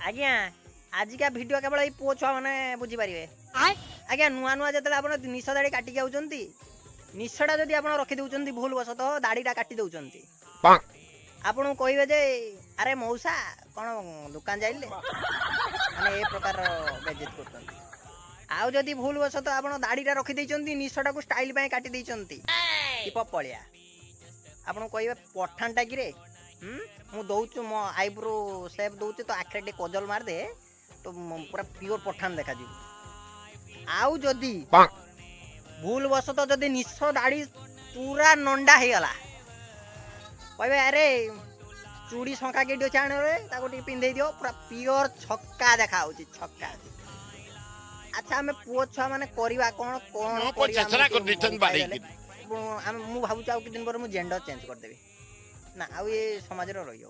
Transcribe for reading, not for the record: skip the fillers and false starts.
आज्ञा आजिका वीडियो केवल ये पुओ छुआ मैंने बुझी पारे आज्ञा नुआ नुआ जो आप निश दाड़ी काटिक आउंट निशटा जदि आप रखी दौरान भूल बस तो दाड़ीटा काटी दौरान आपन कहे जे अरे मौसा कौन दुकान जाइले मैंने ए प्रकार बेइज्जत कर आउ जदि भूल बस तो आप दाड़ीटा रखी देइचंती निशटा को स्टाइल पे काटी देइचंती टिप पलिया आपन कहे पठानटा कि रे मु दौचु मो आईब्रो शेप दौचे तो आखिर कजल मार दे तो पूरा प्योर पठान देखा जी आउ जदि भूल बस तो जदि निश दाढ़ी पूरा नंडा हो गला कहे अरे चूड़ी शंखा के चाण रे पिंधे दियो पूरा प्योर छक्का देखा होची छक्का। अच्छा हमें पुओ छुआ माने करवा कौन कौन मु भावुँ आउ कि दिन पर मु जेंडर चेंज कर देबी ना आउ ये समाज रो रहियो।